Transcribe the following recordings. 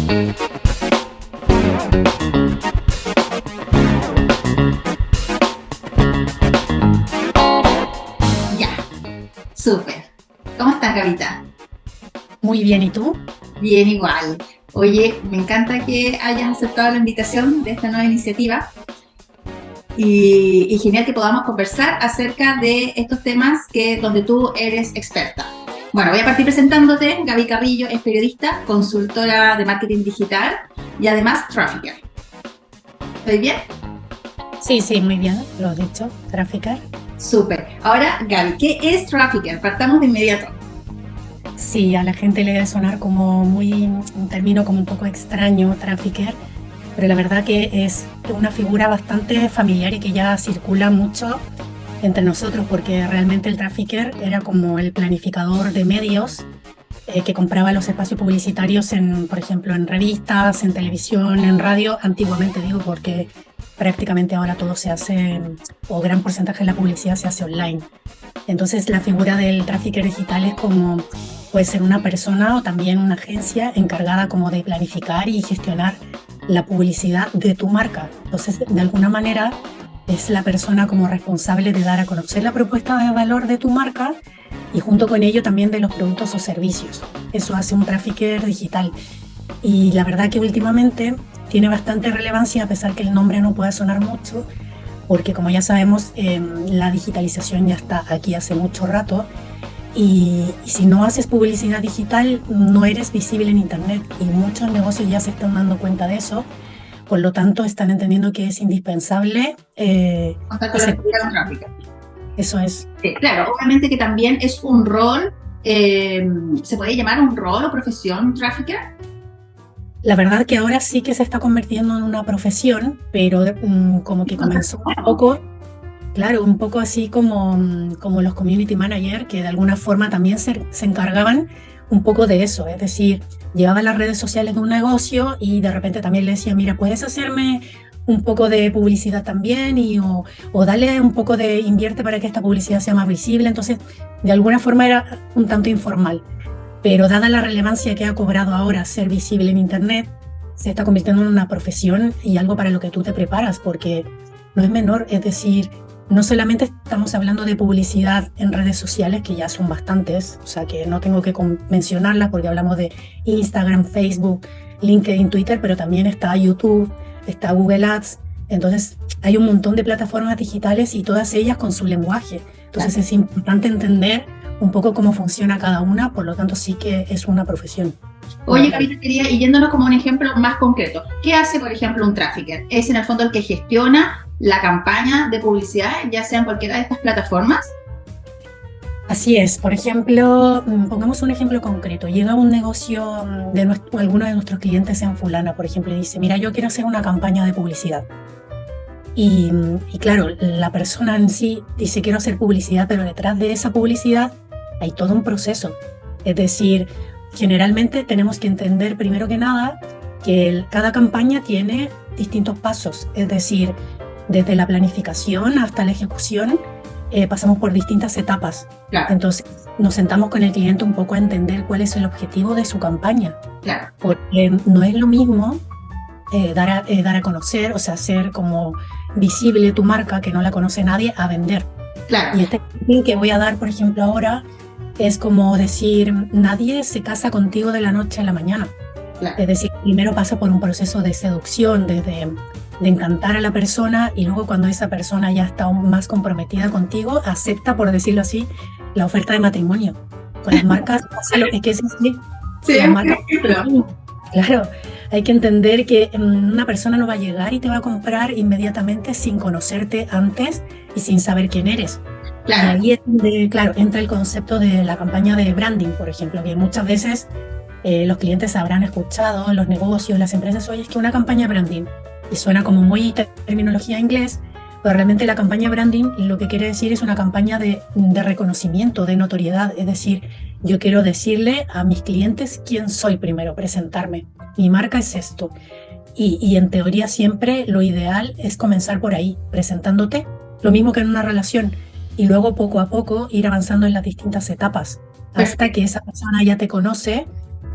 Ya, súper. ¿Cómo estás, Gavita? Muy bien, ¿y tú? Bien, igual. Oye, me encanta que hayas aceptado la invitación de esta nueva iniciativa y genial que podamos conversar acerca de estos temas donde tú eres experta. Bueno, voy a partir presentándote. Gaby Carrillo es periodista, consultora de marketing digital y además trafficker. ¿Estoy bien? Sí, sí, muy bien, lo has dicho, Trafficker. Súper. Ahora, Gaby, ¿qué es trafficker? Partamos de inmediato. Sí, a la gente le debe sonar como un término como un poco extraño, Trafficker, pero la verdad que es una figura bastante familiar y que ya circula mucho entre nosotros, porque realmente el Trafficker era como el planificador de medios que compraba los espacios publicitarios por ejemplo, en revistas, en televisión, en radio, antiguamente digo, porque prácticamente ahora todo se hace, o gran porcentaje de la publicidad se hace online. Entonces la figura del trafficker digital es como, puede ser una persona o también una agencia encargada como de planificar y gestionar la publicidad de tu marca. Entonces, de alguna manera, es la persona como responsable de dar a conocer la propuesta de valor de tu marca y junto con ello también de los productos o servicios. Eso hace un trafficker digital. Y la verdad que últimamente tiene bastante relevancia, a pesar que el nombre no pueda sonar mucho, porque como ya sabemos, la digitalización ya está aquí hace mucho rato y si no haces publicidad digital no eres visible en Internet y muchos negocios ya se están dando cuenta de eso, por lo tanto están entendiendo que es indispensable Contar con la hacer figura de un trafficker. eso es. Sí, claro, obviamente que también es un rol, ¿se puede llamar un rol o profesión trafficker? La verdad que ahora sí que se está convirtiendo en una profesión, pero como que comenzó un poco, claro, un poco así como los community manager, que de alguna forma también se encargaban un poco de eso, es decir, llevaban las redes sociales de un negocio y de repente también le decía, mira, ¿puedes hacerme un poco de publicidad también? O dale un poco de invierte para que esta publicidad sea más visible. Entonces, de alguna forma era un tanto informal. Pero dada la relevancia que ha cobrado ahora ser visible en Internet, se está convirtiendo en una profesión y algo para lo que tú te preparas, porque no es menor, es decir, no solamente estamos hablando de publicidad en redes sociales, que ya son bastantes, o sea que no tengo que mencionarlas porque hablamos de Instagram, Facebook, LinkedIn, Twitter, pero también está YouTube, está Google Ads, entonces hay un montón de plataformas digitales y todas ellas con su lenguaje, entonces es importante entender un poco cómo funciona cada una, por lo tanto sí que es una profesión. Oye, Carita, quería, y yéndonos como un ejemplo más concreto, ¿qué hace, por ejemplo, un trafficker? ¿Es en el fondo el que gestiona la campaña de publicidad, ya sea en cualquiera de estas plataformas? Así es, por ejemplo, pongamos un ejemplo concreto, llega un negocio de alguno de nuestros clientes en Fulana, por ejemplo, y dice, mira, yo quiero hacer una campaña de publicidad. Y claro, la persona en sí dice, quiero hacer publicidad, pero detrás de esa publicidad hay todo un proceso. Es decir, generalmente tenemos que entender primero que nada que cada campaña tiene distintos pasos, es decir, desde la planificación hasta la ejecución pasamos por distintas etapas. Claro. Entonces nos sentamos con el cliente un poco a entender cuál es el objetivo de su campaña. Claro. Porque no es lo mismo dar a conocer, o sea, hacer como visible tu marca que no la conoce nadie, a vender. Claro. Y este ejemplo que voy a dar, por ejemplo, ahora es como decir, nadie se casa contigo de la noche a la mañana. Claro. Es decir, primero pasa por un proceso de seducción, de encantar a la persona y luego cuando esa persona ya está aún más comprometida contigo, acepta, por decirlo así, la oferta de matrimonio. Con las marcas pasa lo que es así. Sí, las marcas, claro. Claro, hay que entender que una persona no va a llegar y te va a comprar inmediatamente sin conocerte antes y sin saber quién eres. Claro. Y ahí es donde, claro, entra el concepto de la campaña de branding, por ejemplo, que muchas veces los clientes habrán escuchado, los negocios, las empresas, oye, es que una campaña de branding, y suena como muy terminología inglés, pero realmente la campaña branding lo que quiere decir es una campaña de reconocimiento, de notoriedad, es decir, yo quiero decirle a mis clientes quién soy primero, presentarme. Mi marca es esto. Y en teoría siempre lo ideal es comenzar por ahí, presentándote, lo mismo que en una relación, y luego poco a poco ir avanzando en las distintas etapas, hasta que esa persona ya te conoce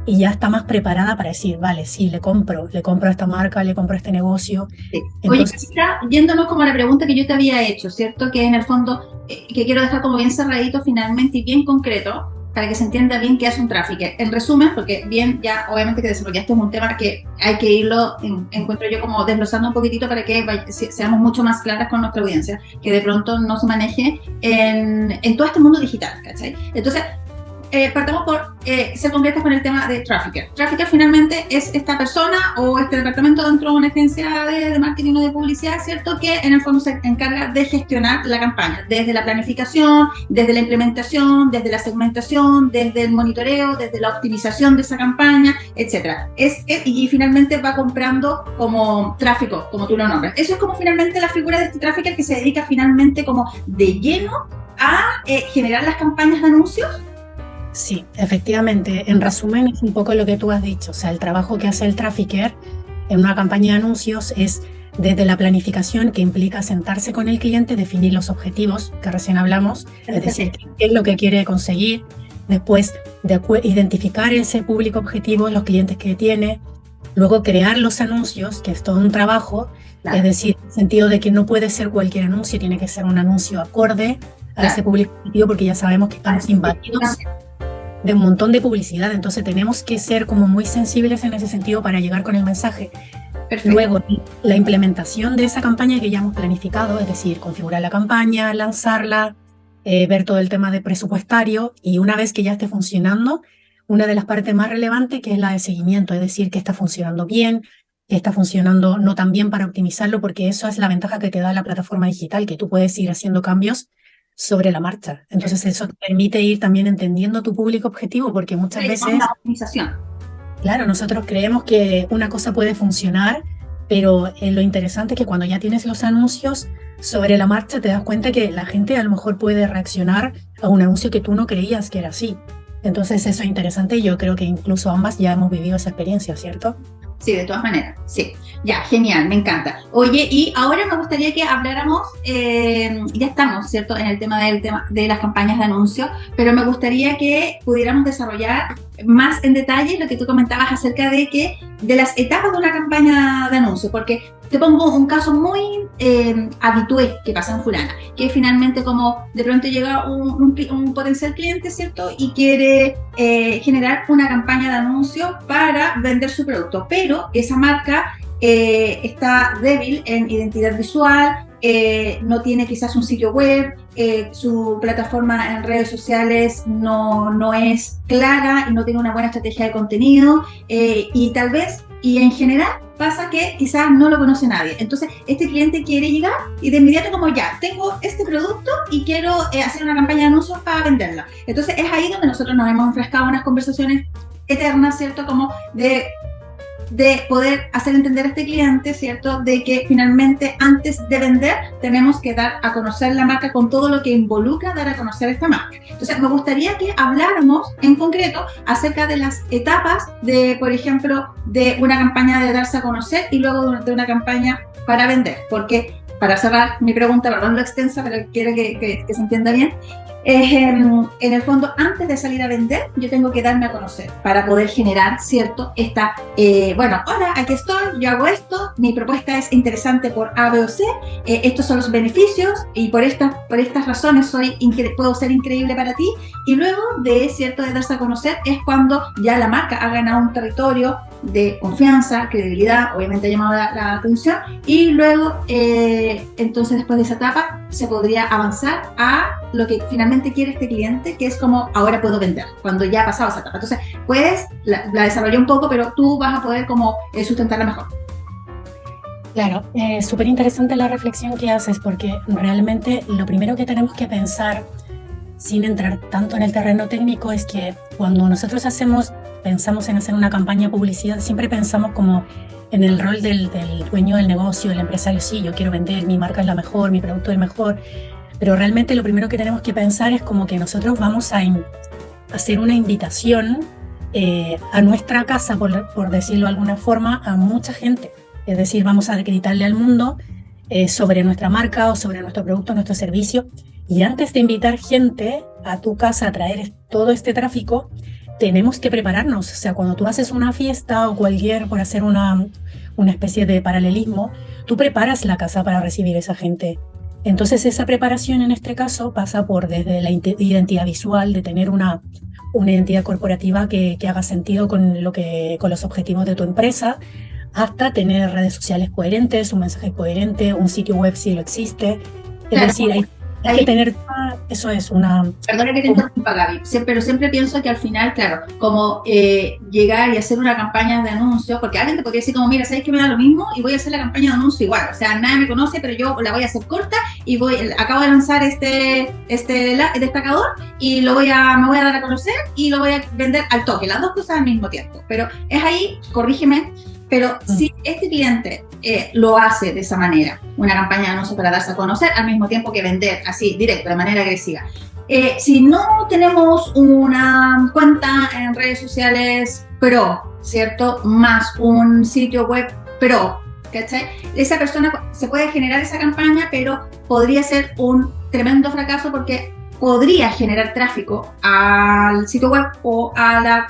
y ya está más preparada para decir, vale, sí, le compro a esta marca, le compro a este negocio. Sí. Oye, Entonces, Jessica, yéndonos como a la pregunta que yo te había hecho, ¿cierto? Que en el fondo, que quiero dejar como bien cerradito finalmente y bien concreto, para que se entienda bien qué hace un trafficker. En resumen, porque bien, ya obviamente que desarrollaste es un tema que hay que irlo, encuentro yo como desglosando un poquitito para que seamos mucho más claras con nuestra audiencia, que de pronto no se maneje en todo este mundo digital, ¿cachai? Entonces, partamos por ser concretas con el tema de trafficker. Trafficker finalmente es esta persona o este departamento dentro de una agencia de marketing o de publicidad, ¿cierto? Que en el fondo se encarga de gestionar la campaña, desde la planificación, desde la implementación, desde la segmentación, desde el monitoreo, desde la optimización de esa campaña, etc. Y finalmente va comprando como tráfico, como tú lo nombras. Eso es como finalmente la figura de este trafficker que se dedica finalmente como de lleno a generar las campañas de anuncios. sí, efectivamente, en resumen es un poco lo que tú has dicho, o sea, el trabajo que hace el trafficker en una campaña de anuncios es desde la planificación, que implica sentarse con el cliente, definir los objetivos que recién hablamos, es decir, qué es lo que quiere conseguir, después identificar ese público objetivo, los clientes que tiene, luego crear los anuncios, que es todo un trabajo, Claro. es decir, en el sentido de que no puede ser cualquier anuncio, tiene que ser un anuncio acorde a Claro. ese público objetivo, porque ya sabemos que estamos invadidos de un montón de publicidad, entonces tenemos que ser como muy sensibles en ese sentido para llegar con el mensaje. Perfecto. Luego, la implementación de esa campaña que ya hemos planificado, es decir, configurar la campaña, lanzarla, ver todo el tema de presupuestario, y una vez que ya esté funcionando, una de las partes más relevantes que es la de seguimiento, es decir, que está funcionando bien, que está funcionando no tan bien para optimizarlo, porque eso es la ventaja que te da la plataforma digital, que tú puedes ir haciendo cambios sobre la marcha. Entonces eso te permite ir también entendiendo tu público objetivo, porque muchas veces, la optimización. claro, nosotros creemos que una cosa puede funcionar, pero lo interesante es que cuando ya tienes los anuncios sobre la marcha te das cuenta que la gente a lo mejor puede reaccionar a un anuncio que tú no creías que era así. Entonces eso es interesante y yo creo que incluso ambas ya hemos vivido esa experiencia, ¿cierto? Sí, de todas maneras, sí. Ya, genial, me encanta. Oye, y ahora me gustaría que habláramos, ya estamos, ¿cierto?, en el tema de las campañas de anuncios, pero me gustaría que pudiéramos desarrollar más en detalle lo que tú comentabas acerca de las etapas de una campaña de anuncios, porque te pongo un caso muy habitué que pasa en fulana, que finalmente como de pronto llega un potencial cliente, ¿cierto?, y quiere generar una campaña de anuncios para vender su producto, pero esa marca está débil en identidad visual, no tiene quizás un sitio web, su plataforma en redes sociales no es clara y no tiene una buena estrategia de contenido, y tal vez, y en general, pasa que quizás no lo conoce nadie. Entonces, este cliente quiere llegar y de inmediato como ya, tengo este producto y quiero hacer una campaña de anuncios para venderla. Entonces, es ahí donde nosotros nos hemos enfrascado en unas conversaciones eternas, ¿cierto? Como de poder hacer entender a este cliente, ¿cierto?, de que finalmente antes de vender tenemos que dar a conocer la marca con todo lo que involucra dar a conocer esta marca. Entonces, me gustaría que habláramos en concreto acerca de las etapas de, por ejemplo, de una campaña de darse a conocer y luego de una campaña para vender, porque para cerrar mi pregunta, perdón lo extensa, pero quiero que se entienda bien. En el fondo, antes de salir a vender, yo tengo que darme a conocer para poder generar, ¿cierto?, bueno, hola, aquí estoy, yo hago esto, mi propuesta es interesante por A, B o C, estos son los beneficios y por estas razones puedo ser increíble para ti. Y luego de darse a conocer es cuando ya la marca ha ganado un territorio de confianza, credibilidad, obviamente ha llamado la atención, y luego entonces después de esa etapa se podría avanzar a lo que finalmente quiere este cliente, que es como ahora puedo vender, cuando ya ha pasado esa etapa. Entonces la desarrollé un poco, pero tú vas a poder como sustentarla mejor. Claro, súper interesante la reflexión que haces, porque realmente lo primero que tenemos que pensar, sin entrar tanto en el terreno técnico, es que cuando nosotros pensamos en hacer una campaña de publicidad, siempre pensamos como en el rol del dueño del negocio, del empresario. Sí, yo quiero vender, mi marca es la mejor, mi producto es el mejor, pero realmente lo primero que tenemos que pensar es como que nosotros vamos a hacer una invitación a nuestra casa, por decirlo de alguna forma, a mucha gente. Es decir, vamos a gritarle al mundo sobre nuestra marca o sobre nuestro producto, nuestro servicio. Y antes de invitar gente a tu casa a traer todo este tráfico, tenemos que prepararnos. O sea, cuando tú haces una fiesta o cualquier, por hacer una especie de paralelismo, tú preparas la casa para recibir a esa gente. Entonces esa preparación en este caso pasa por desde la identidad visual, de tener una identidad corporativa que haga sentido con los objetivos de tu empresa, hasta tener redes sociales coherentes, un mensaje coherente, un sitio web si lo existe. Es Claro, decir, hay que tener, eso es una... Perdona que te interrumpa, Gaby, pero siempre pienso que al final, claro, como llegar y hacer una campaña de anuncio, porque alguien te podría decir como, mira, ¿sabes que me da lo mismo? Y voy a hacer la campaña de anuncio igual, o sea, nadie me conoce, pero yo la voy a hacer corta y acabo de lanzar este destacador y me voy a dar a conocer y lo voy a vender al toque, las dos cosas al mismo tiempo. Pero es ahí, corrígeme, pero si este cliente lo hace de esa manera, una campaña de anuncio para darse a conocer al mismo tiempo que vender así, directo, de manera agresiva. Si no tenemos una cuenta en redes sociales pro, ¿cierto? Más un sitio web pro, ¿cachai? Esa persona se puede generar esa campaña, pero podría ser un tremendo fracaso porque podría generar tráfico al sitio web o a la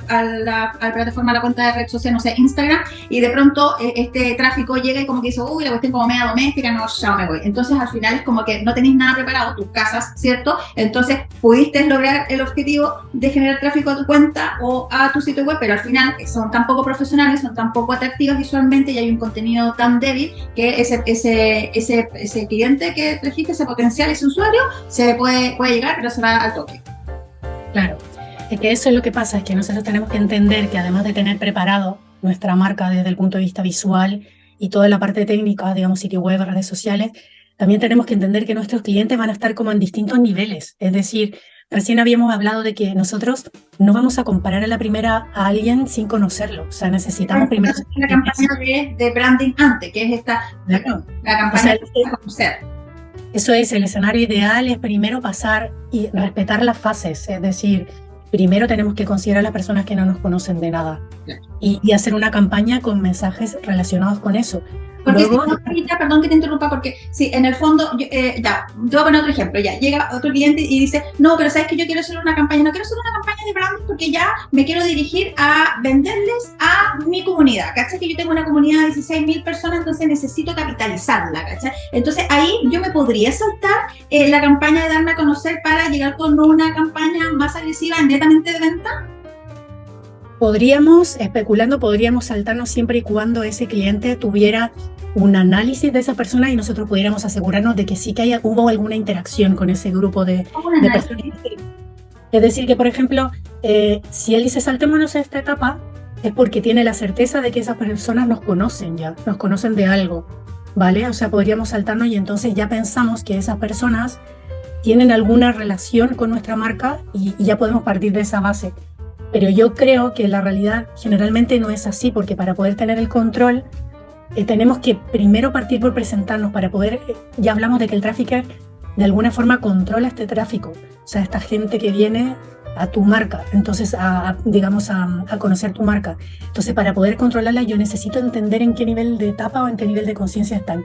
plataforma, a la cuenta de red social, no sé, Instagram, y de pronto este tráfico llega y como que dice, uy, la cuestión como media doméstica, no, ya me voy. Entonces al final es como que no tenéis nada preparado, tus casas, ¿cierto? Entonces pudiste lograr el objetivo de generar tráfico a tu cuenta o a tu sitio web, pero al final son tan poco profesionales, son tan poco atractivas visualmente y hay un contenido tan débil que ese cliente que trajiste, ese potencial, ese usuario, se puede llegar, pero se va al toque. Claro, es que eso es lo que pasa, es que nosotros tenemos que entender que además de tener preparado nuestra marca desde el punto de vista visual y toda la parte técnica, digamos, sitio web, redes sociales, también tenemos que entender que nuestros clientes van a estar como en distintos niveles. Es decir, recién habíamos hablado de que nosotros no vamos a comparar a la primera a alguien sin conocerlo. O sea, necesitamos primero... La campaña de branding antes, que es esta, claro, la campaña de conocer. Eso es, el escenario ideal es primero pasar y respetar las fases, es decir, primero tenemos que considerar a las personas que no nos conocen de nada y hacer una campaña con mensajes relacionados con eso. Porque luego, si no, ahorita, perdón que te interrumpa, porque si en el fondo, te voy a poner otro ejemplo, ya llega otro cliente y dice, no, pero sabes que yo quiero hacer una campaña, no quiero hacer una campaña de branding porque ya me quiero dirigir a venderles a mi comunidad, ¿cachai? Que yo tengo una comunidad de 16.000 personas, entonces necesito capitalizarla, ¿cachai? Entonces ahí yo me podría saltar la campaña de darme a conocer para llegar con una campaña más agresiva, netamente de venta. especulando, podríamos saltarnos siempre y cuando ese cliente tuviera un análisis de esa persona y nosotros pudiéramos asegurarnos de que sí que hubo alguna interacción con ese grupo de personas. Es decir, que por ejemplo, si él dice saltémonos a esta etapa, es porque tiene la certeza de que esas personas nos conocen ya, nos conocen de algo, ¿vale? O sea, podríamos saltarnos y entonces ya pensamos que esas personas tienen alguna relación con nuestra marca y ya podemos partir de esa base. Pero yo creo que la realidad generalmente no es así, porque para poder tener el control tenemos que primero partir por presentarnos para poder, ya hablamos de que el trafficker de alguna forma controla este tráfico, o sea, esta gente que viene a tu marca, entonces a conocer tu marca. Entonces para poder controlarla yo necesito entender en qué nivel de etapa o en qué nivel de conciencia están.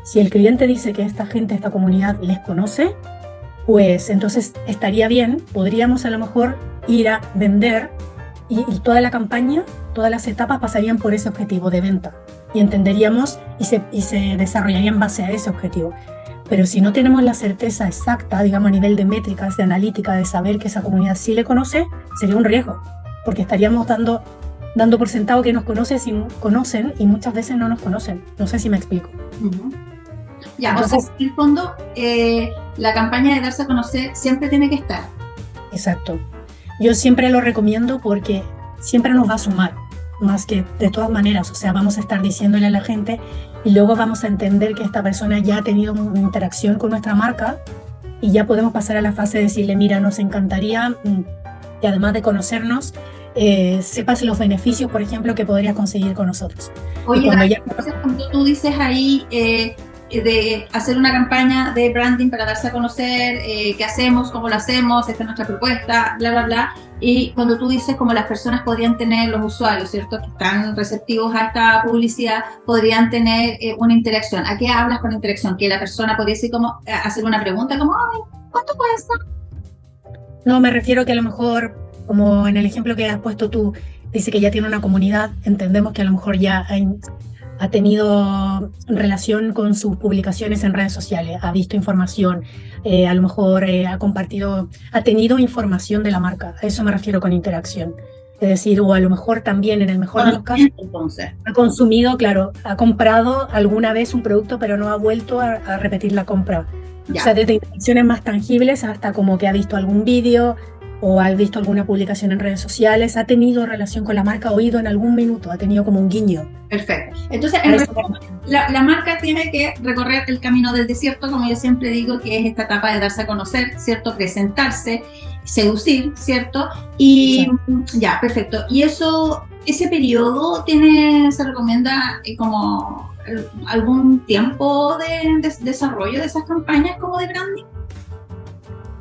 Si el cliente dice que esta gente, esta comunidad les conoce, pues entonces estaría bien, podríamos a lo mejor ir a vender y toda la campaña, todas las etapas pasarían por ese objetivo de venta y entenderíamos y se desarrollaría en base a ese objetivo. Pero si no tenemos la certeza exacta, digamos a nivel de métricas, de analítica, de saber que esa comunidad sí le conoce, sería un riesgo, porque estaríamos dando por sentado que nos conocen y muchas veces no nos conocen. No sé si me explico. Uh-huh. Ya, entonces, o sea, en el fondo, la campaña de darse a conocer siempre tiene que estar. Exacto. Yo siempre lo recomiendo porque siempre nos va a sumar, más que de todas maneras, o sea, vamos a estar diciéndole a la gente y luego vamos a entender que esta persona ya ha tenido una interacción con nuestra marca y ya podemos pasar a la fase de decirle, mira, nos encantaría que además de conocernos, sepas los beneficios, por ejemplo, que podrías conseguir con nosotros. Oye, cuando tú dices ahí de hacer una campaña de branding para darse a conocer, qué hacemos, cómo lo hacemos, esta es nuestra propuesta, bla, bla, bla. Y cuando tú dices cómo las personas podrían tener, los usuarios, ¿cierto?, que están receptivos a esta publicidad, podrían tener una interacción. ¿A qué hablas con interacción? Que la persona podría decir como, hacer una pregunta como, ay, ¿cuánto cuesta? No, me refiero que a lo mejor como en el ejemplo que has puesto tú, dice que ya tiene una comunidad, entendemos que a lo mejor ya ha tenido relación con sus publicaciones en redes sociales, ha visto información, a lo mejor ha compartido, ha tenido información de la marca, a eso me refiero con interacción. Es decir, o a lo mejor también, en el mejor de los casos, entonces, ha consumido, claro, ha comprado alguna vez un producto, pero no ha vuelto a repetir la compra. ya. O sea, desde interacciones más tangibles hasta como que ha visto algún vídeo o ha visto alguna publicación en redes sociales, ha tenido relación con la marca, oído en algún minuto, ha tenido como un guiño. Perfecto. Entonces, en resumen, la marca tiene que recorrer el camino del desierto, como yo siempre digo, que es esta etapa de darse a conocer, ¿cierto? Presentarse, seducir, ¿cierto? Y ya, perfecto. Y eso, ese periodo se recomienda como algún tiempo de desarrollo de esas campañas como de branding.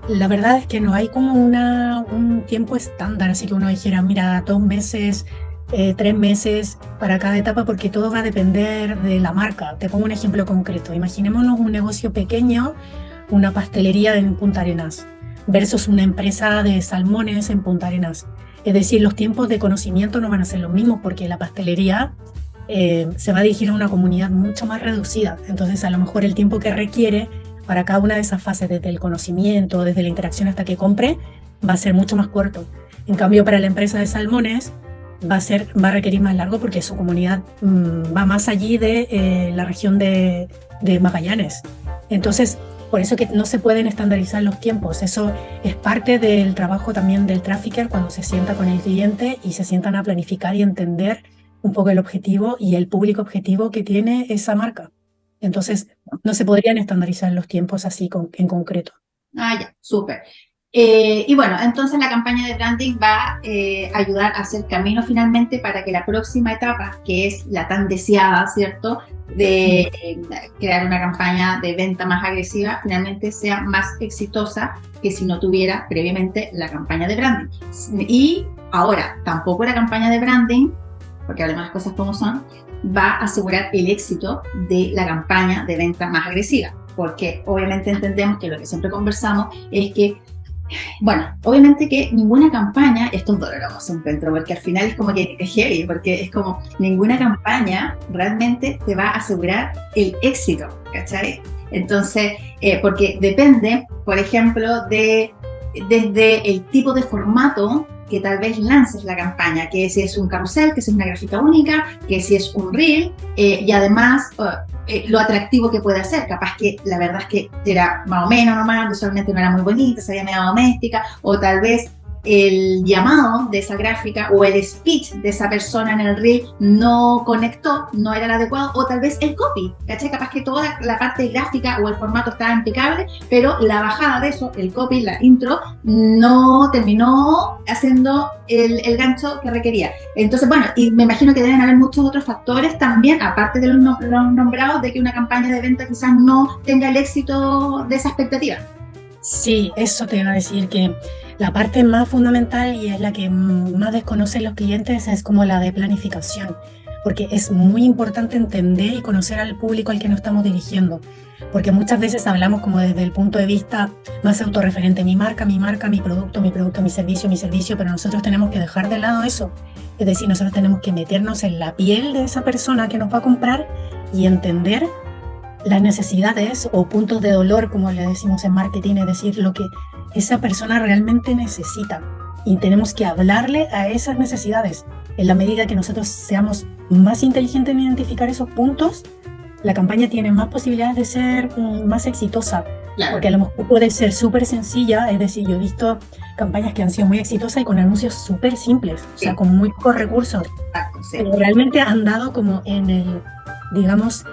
La verdad es que no hay como un tiempo estándar, así que uno dijera, mira, 2 meses, 3 meses para cada etapa, porque todo va a depender de la marca. Te pongo un ejemplo concreto. Imaginémonos un negocio pequeño, una pastelería en Punta Arenas, versus una empresa de salmones en Punta Arenas. Es decir, los tiempos de conocimiento no van a ser los mismos, porque la pastelería se va a dirigir a una comunidad mucho más reducida. Entonces, a lo mejor el tiempo que requiere para cada una de esas fases, desde el conocimiento, desde la interacción hasta que compre, va a ser mucho más corto. En cambio, para la empresa de salmones va a requerir más largo, porque su comunidad va más allí de la región de Magallanes. Entonces, por eso que no se pueden estandarizar los tiempos. Eso es parte del trabajo también del trafficker, cuando se sienta con el cliente y se sientan a planificar y entender un poco el objetivo y el público objetivo que tiene esa marca. Entonces, no se podrían estandarizar los tiempos así en concreto. Ah, ya, súper. Y bueno, entonces la campaña de branding va a ayudar a hacer camino finalmente para que la próxima etapa, que es la tan deseada, ¿cierto?, de crear una campaña de venta más agresiva, finalmente sea más exitosa que si no tuviera previamente la campaña de branding. Y ahora, tampoco la campaña de branding, porque además las cosas como son, va a asegurar el éxito de la campaña de venta más agresiva, porque obviamente entendemos que lo que siempre conversamos es que, bueno, obviamente que ninguna campaña, esto es doloroso encuentro, porque al final es como que es heavy, porque es como ninguna campaña realmente te va a asegurar el éxito, ¿cachai? Entonces, porque depende, por ejemplo, desde el tipo de formato que tal vez lances la campaña, que si es un carrusel, que si es una gráfica única, que si es un reel, y además lo atractivo que puede hacer. Capaz que la verdad es que era más o menos normal, visualmente no era muy bonita, se veía medio doméstica, o tal vez el llamado de esa gráfica o el speech de esa persona en el reel no conectó, no era el adecuado, o tal vez el copy, ¿cachai? Capaz que toda la parte gráfica o el formato estaba impecable, pero la bajada de eso, el copy, la intro, no terminó haciendo el gancho que requería. Entonces, bueno, y me imagino que deben haber muchos otros factores también, aparte de los nombrados, de que una campaña de venta quizás no tenga el éxito de esa expectativa. Sí, eso te iba a decir, que la parte más fundamental y es la que más desconocen los clientes es como la de planificación, porque es muy importante entender y conocer al público al que nos estamos dirigiendo, porque muchas veces hablamos como desde el punto de vista más autorreferente, mi marca, mi producto, mi servicio, pero nosotros tenemos que dejar de lado eso. Es decir, nosotros tenemos que meternos en la piel de esa persona que nos va a comprar y entender las necesidades o puntos de dolor, como le decimos en marketing, es decir, lo que esa persona realmente necesita. Y tenemos que hablarle a esas necesidades. En la medida que nosotros seamos más inteligentes en identificar esos puntos, la campaña tiene más posibilidades de ser más exitosa. Claro. Porque a lo mejor puede ser súper sencilla, es decir, yo he visto campañas que han sido muy exitosas y con anuncios súper simples, sí. O sea, con muy pocos recursos. Exacto, sí. Pero realmente han dado como en el, digamos,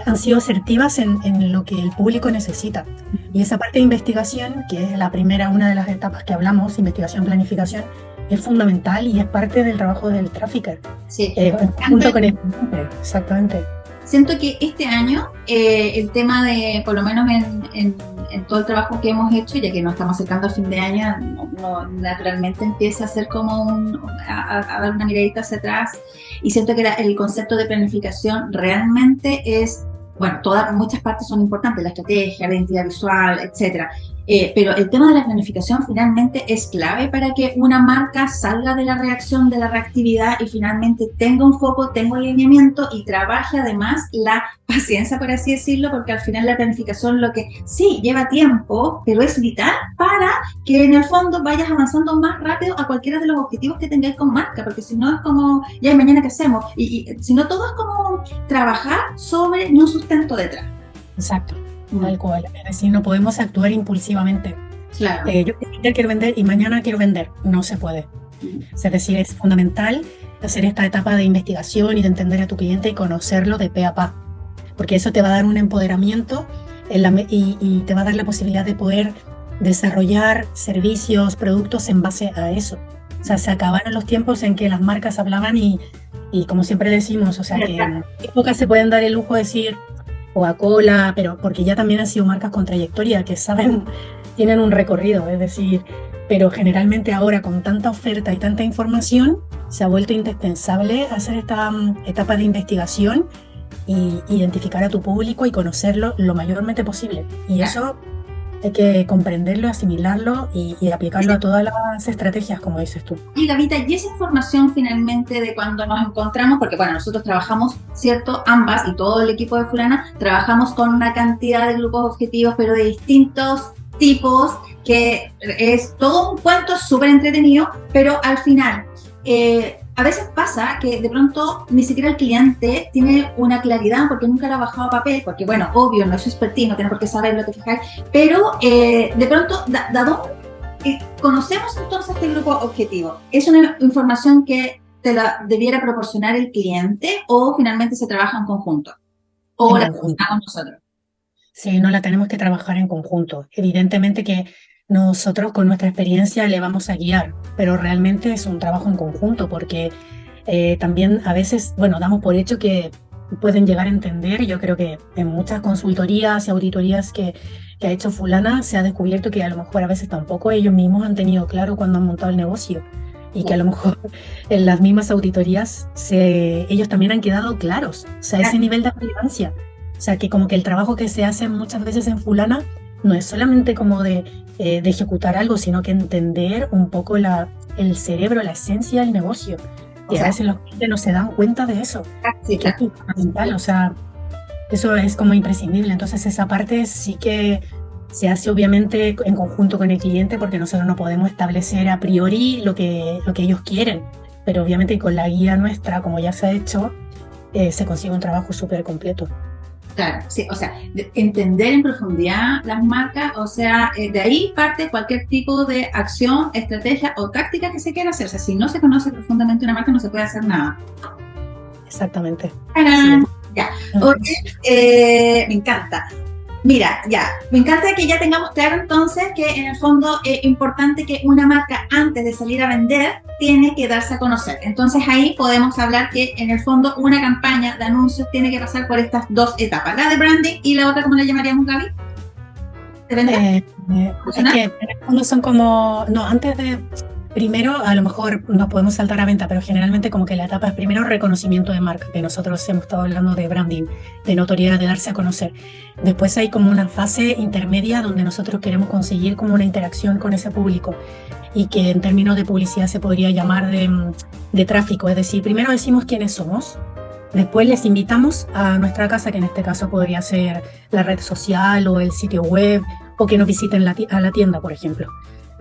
han sido asertivas en lo que el público necesita. Y esa parte de investigación, que es la primera, una de las etapas que hablamos, investigación, planificación, es fundamental y es parte del trabajo del trafficker. Sí. Junto con el cliente, exactamente. Siento que este año el tema de, por lo menos en todo el trabajo que hemos hecho, ya que nos estamos acercando al fin de año, naturalmente empieza a ser como a dar una miradita hacia atrás, y siento que el concepto de planificación realmente es, bueno, muchas partes son importantes, la estrategia, la identidad visual, etcétera, Pero el tema de la planificación finalmente es clave para que una marca salga de la reacción, de la reactividad y finalmente tenga un foco, tenga un alineamiento y trabaje además la paciencia, por así decirlo, porque al final la planificación lo que sí lleva tiempo, pero es vital para que en el fondo vayas avanzando más rápido a cualquiera de los objetivos que tengáis con marca, porque si no es como, ya, ¿y mañana qué hacemos? Y si no, todo es como trabajar sobre un sustento detrás. Exacto. Tal cual. Es decir, no podemos actuar impulsivamente. Claro. Yo quiero vender y mañana quiero vender. No se puede. Es decir, es fundamental hacer esta etapa de investigación y de entender a tu cliente y conocerlo de pe a pa. Porque eso te va a dar un empoderamiento y te va a dar la posibilidad de poder desarrollar servicios, productos en base a eso. O sea, se acabaron los tiempos en que las marcas hablaban y como siempre decimos, o sea, que en épocas se pueden dar el lujo de decir Coca-Cola, pero porque ya también han sido marcas con trayectoria que saben, tienen un recorrido, es decir, pero generalmente ahora con tanta oferta y tanta información se ha vuelto indispensable hacer esta etapa de investigación y identificar a tu público y conocerlo lo mayormente posible. Y eso hay que comprenderlo, asimilarlo y aplicarlo a todas las estrategias, como dices tú. Y Gavita, y esa información finalmente de cuando nos encontramos, porque bueno, nosotros trabajamos, ¿cierto? Ambas y todo el equipo de Fulana, trabajamos con una cantidad de grupos objetivos, pero de distintos tipos, que es todo un cuento súper entretenido, pero al final, a veces pasa que de pronto ni siquiera el cliente tiene una claridad porque nunca lo ha bajado a papel, porque bueno, obvio, no es su expertise, no tiene por qué saber lo que fijáis, pero de pronto, dado conocemos entonces este grupo objetivo, ¿es una información que te la debiera proporcionar el cliente o finalmente se trabaja en conjunto? ¿O la trabajamos nosotros? Sí, no, la tenemos que trabajar en conjunto. Evidentemente que nosotros con nuestra experiencia le vamos a guiar, pero realmente es un trabajo en conjunto porque también a veces, bueno, damos por hecho que pueden llegar a entender. Yo creo que en muchas consultorías y auditorías que ha hecho Fulana se ha descubierto que a lo mejor a veces tampoco ellos mismos han tenido claro cuando han montado el negocio y que a lo mejor en las mismas auditorías ellos también han quedado claros. O sea, ese nivel de relevancia. O sea, que como que el trabajo que se hace muchas veces en Fulana no es solamente como de ejecutar algo, sino que entender un poco el cerebro, la esencia del negocio. Y a veces los clientes no se dan cuenta de eso. Sí, que es fundamental, o sea, eso es como imprescindible. Entonces esa parte sí que se hace obviamente en conjunto con el cliente porque nosotros no podemos establecer a priori lo que ellos quieren. Pero obviamente con la guía nuestra, como ya se ha hecho, se consigue un trabajo súper completo. Claro, sí, o sea, entender en profundidad las marcas, o sea, de ahí parte cualquier tipo de acción, estrategia o táctica que se quiera hacer. O sea, si no se conoce profundamente una marca, no se puede hacer nada. Exactamente. Sí. Ya, oye, me encanta. Mira, ya, me encanta que ya tengamos claro entonces que en el fondo es importante que una marca antes de salir a vender tiene que darse a conocer. Entonces ahí podemos hablar que en el fondo una campaña de anuncios tiene que pasar por estas dos etapas, la de branding y la otra, ¿cómo la llamaríamos, Gaby? ¿De vender? Es que en el fondo son como, no, antes de... Primero, a lo mejor nos podemos saltar a venta, pero generalmente como que la etapa es primero reconocimiento de marca, que nosotros hemos estado hablando de branding, de notoriedad, de darse a conocer. Después hay como una fase intermedia donde nosotros queremos conseguir como una interacción con ese público y que en términos de publicidad se podría llamar de tráfico. Es decir, primero decimos quiénes somos, después les invitamos a nuestra casa, que en este caso podría ser la red social o el sitio web, o que nos visiten a la tienda, por ejemplo.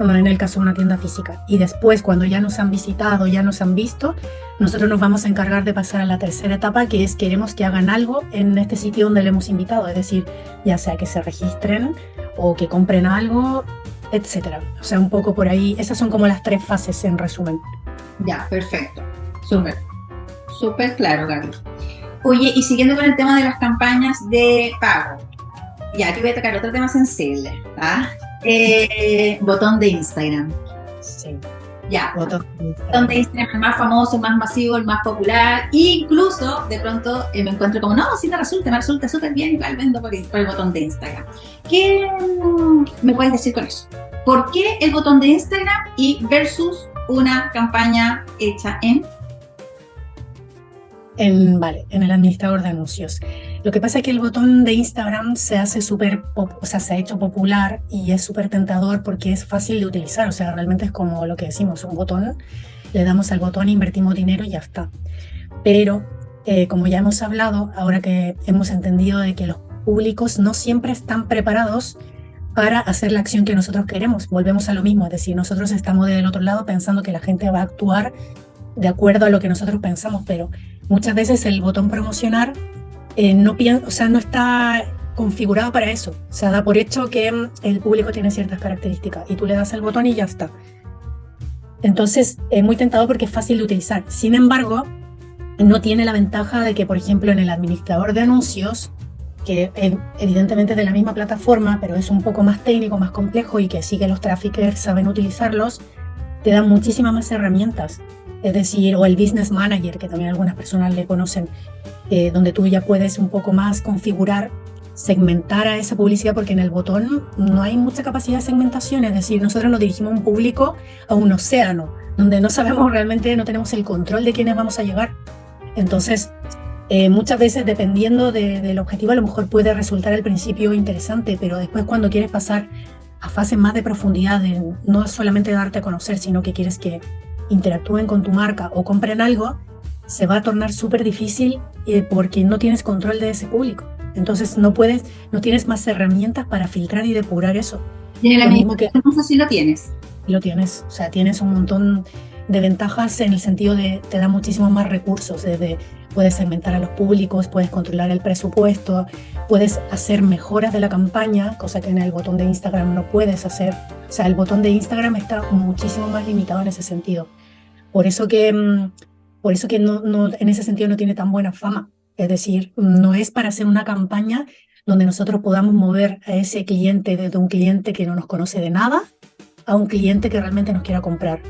En el caso de una tienda física. Y después, cuando ya nos han visitado, ya nos han visto, nosotros nos vamos a encargar de pasar a la tercera etapa, que es queremos que hagan algo en este sitio donde le hemos invitado. Es decir, ya sea que se registren o que compren algo, etcétera. O sea, un poco por ahí. Esas son como las tres fases en resumen. Ya, perfecto. Súper claro, Gaby. Oye, y siguiendo con el tema de las campañas de pago. Ya, aquí voy a tocar otro tema sensible, ¿ah? Botón de Instagram. Sí. Ya. Botón de Instagram, el más famoso, el más masivo, el más popular. E incluso de pronto me encuentro como, no, sí me resulta súper bien, igual vendo por el botón de Instagram. ¿Qué me puedes decir con eso? ¿Por qué el botón de Instagram y versus una campaña hecha en? Vale, en el administrador de anuncios. Lo que pasa es que el botón de Instagram se hace o sea, se ha hecho popular y es súper tentador porque es fácil de utilizar. O sea, realmente es como lo que decimos, un botón, le damos al botón, invertimos dinero y ya está. Pero, como ya hemos hablado, ahora que hemos entendido de que los públicos no siempre están preparados para hacer la acción que nosotros queremos, volvemos a lo mismo, es decir, nosotros estamos del otro lado pensando que la gente va a actuar de acuerdo a lo que nosotros pensamos, pero muchas veces el botón promocionar o sea, no está configurado para eso. O sea, da por hecho que el público tiene ciertas características y tú le das al botón y ya está. Entonces, es muy tentador porque es fácil de utilizar. Sin embargo, no tiene la ventaja de que, por ejemplo, en el administrador de anuncios, que evidentemente es de la misma plataforma, pero es un poco más técnico, más complejo y que sí que los traffickers saben utilizarlos, te dan muchísimas más herramientas. Es decir, o el Business Manager, que también algunas personas le conocen, donde tú ya puedes un poco más configurar, segmentar a esa publicidad, porque en el botón no hay mucha capacidad de segmentación. Es decir, nosotros nos dirigimos a un público, a un océano, donde no sabemos realmente, no tenemos el control de quiénes vamos a llegar. Entonces, muchas veces, dependiendo del objetivo, a lo mejor puede resultar al principio interesante, pero después cuando quieres pasar a fases más de profundidad, de no solamente darte a conocer, sino que quieres que interactúen con tu marca o compren algo, se va a tornar súper difícil porque no tienes control de ese público. Entonces no tienes más herramientas para filtrar y depurar eso. Y en el administrador de anuncios sí lo tienes. Lo tienes, o sea, tienes un montón de ventajas en el sentido de te da muchísimos más recursos, desde puedes segmentar a los públicos, puedes controlar el presupuesto, puedes hacer mejoras de la campaña, cosa que en el botón de Instagram no puedes hacer. O sea, el botón de Instagram está muchísimo más limitado en ese sentido. Por eso que no, en ese sentido no tiene tan buena fama. Es decir, no es para hacer una campaña donde nosotros podamos mover a ese cliente desde un cliente que no nos conoce de nada a un cliente que realmente nos quiera comprar.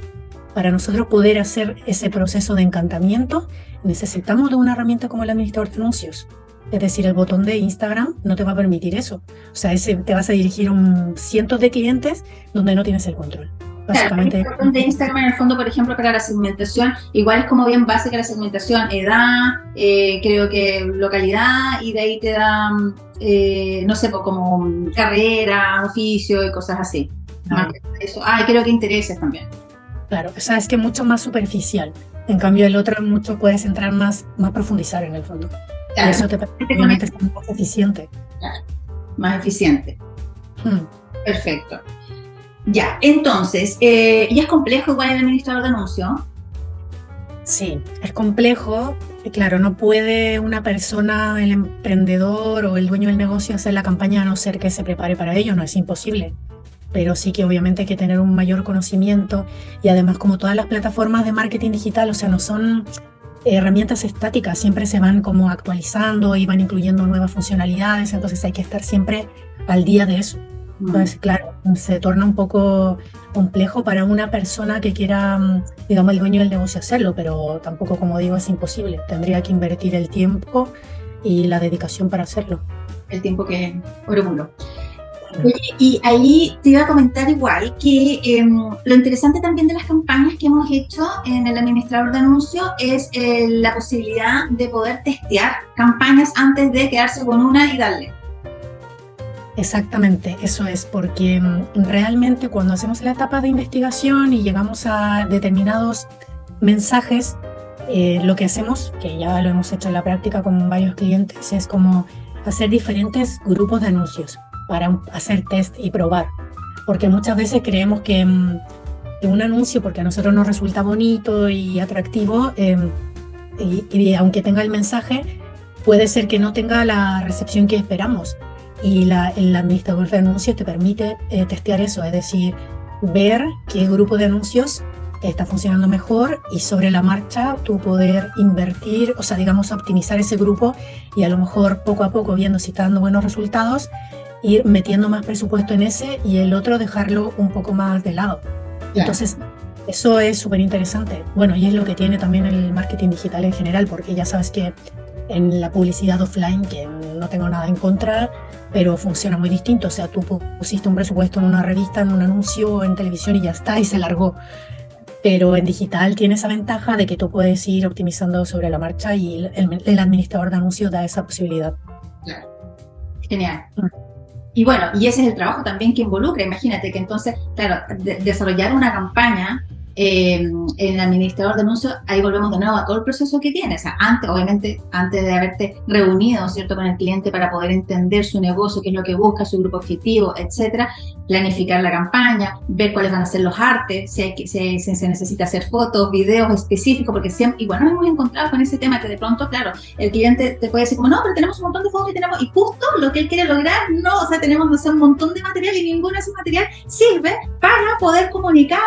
Para nosotros poder hacer ese proceso de encantamiento, necesitamos de una herramienta como el administrador de anuncios. Es decir, el botón de Instagram no te va a permitir eso. O sea, te vas a dirigir a cientos de clientes donde no tienes el control. Básicamente. Claro, el botón de Instagram, en el fondo, por ejemplo, para la segmentación, igual es como bien básica la segmentación, edad, creo que localidad, y de ahí te da, no sé, como carrera, oficio y cosas así. Claro. Eso. Creo que intereses también. Claro, o sea, es que es mucho más superficial. En cambio, el otro mucho puedes entrar más profundizar en el fondo. Claro. Y eso te permite obviamente ser más eficiente. Claro, más eficiente. Perfecto. Ya, entonces, ¿y es complejo igual el administrador de anuncios? Sí, es complejo. Claro, no puede una persona, el emprendedor o el dueño del negocio hacer la campaña a no ser que se prepare para ello, no es imposible. Pero sí que obviamente hay que tener un mayor conocimiento y además, como todas las plataformas de marketing digital, o sea, no son herramientas estáticas, siempre se van como actualizando y van incluyendo nuevas funcionalidades, entonces hay que estar siempre al día de eso. Entonces, claro, se torna un poco complejo para una persona que quiera, digamos, el dueño del negocio hacerlo, pero tampoco, como digo, es imposible. Tendría que invertir el tiempo y la dedicación para hacerlo. El tiempo que es oro puro. Oye, y ahí te iba a comentar igual que lo interesante también de las campañas que hemos hecho en el administrador de anuncios es la posibilidad de poder testear campañas antes de quedarse con una y darle. Exactamente, eso es, porque realmente cuando hacemos la etapa de investigación y llegamos a determinados mensajes, lo que hacemos, que ya lo hemos hecho en la práctica con varios clientes, es como hacer diferentes grupos de anuncios para hacer test y probar, porque muchas veces creemos que un anuncio, porque a nosotros nos resulta bonito y atractivo, y aunque tenga el mensaje, puede ser que no tenga la recepción que esperamos. Y el administrador de anuncios te permite testear eso, es decir, ver qué grupo de anuncios está funcionando mejor y sobre la marcha tú poder invertir, o sea, digamos, optimizar ese grupo y a lo mejor poco a poco, viendo si está dando buenos resultados, ir metiendo más presupuesto en ese y el otro dejarlo un poco más de lado. Claro. Entonces, eso es súper interesante. Bueno, y es lo que tiene también el marketing digital en general, porque ya sabes que en la publicidad offline, que no tengo nada en contra, pero funciona muy distinto. O sea, tú pusiste un presupuesto en una revista, en un anuncio, en televisión y ya está, y se largó. pero en digital tiene esa ventaja de que tú puedes ir optimizando sobre la marcha y el administrador de anuncios da esa posibilidad. Claro. Genial. Y bueno, y ese es el trabajo también que involucra. Imagínate que entonces, claro, desarrollar una campaña en el administrador de anuncios, ahí volvemos de nuevo a todo el proceso que tiene. O sea, obviamente, antes de haberte reunido, ¿cierto?, con el cliente para poder entender su negocio, qué es lo que busca, su grupo objetivo, etcétera, planificar la campaña, ver cuáles van a ser los artes, si se necesita hacer fotos, videos específicos, porque siempre, igual nos hemos encontrado con ese tema que de pronto, claro, el cliente te puede decir como, no, pero tenemos un montón de fotos y justo lo que él quiere lograr, no, o sea, tenemos, no sé, un montón de material y ninguno de ese material sirve para poder comunicar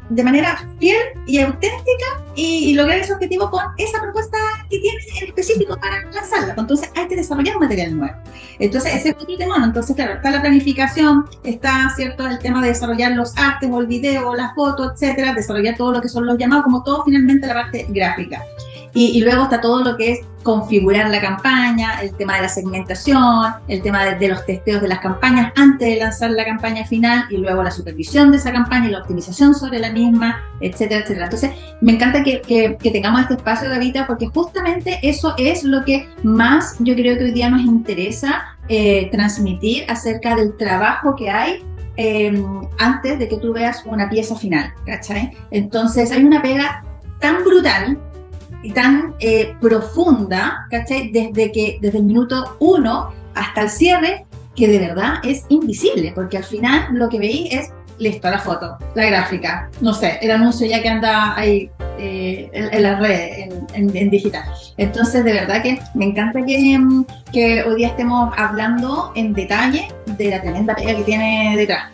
de manera fiel y auténtica y lograr ese objetivo con esa propuesta que tienes en específico para lanzarla. Entonces hay que desarrollar un material nuevo. Entonces ese es otro tema, ¿no? Entonces claro, está la planificación, está, ¿cierto?, el tema de desarrollar los artes o el video o la foto, etcétera, desarrollar todo lo que son los llamados, como todo finalmente la parte gráfica. Y luego está todo lo que es configurar la campaña, el tema de la segmentación, el tema de los testeos de las campañas antes de lanzar la campaña final y luego la supervisión de esa campaña y la optimización sobre la misma, etcétera, etcétera. Entonces, me encanta que tengamos este espacio, Gavita, porque justamente eso es lo que más yo creo que hoy día nos interesa transmitir acerca del trabajo que hay antes de que tú veas una pieza final, ¿cachai? Entonces, hay una pega tan brutal y tan profunda, ¿cachai? Desde el minuto 1 hasta el cierre, que de verdad es invisible, porque al final lo que veis es, listo, la foto, la gráfica, no sé, el anuncio ya que anda ahí en las redes, en digital. Entonces, de verdad que me encanta que hoy día estemos hablando en detalle de la tremenda pega que tiene detrás.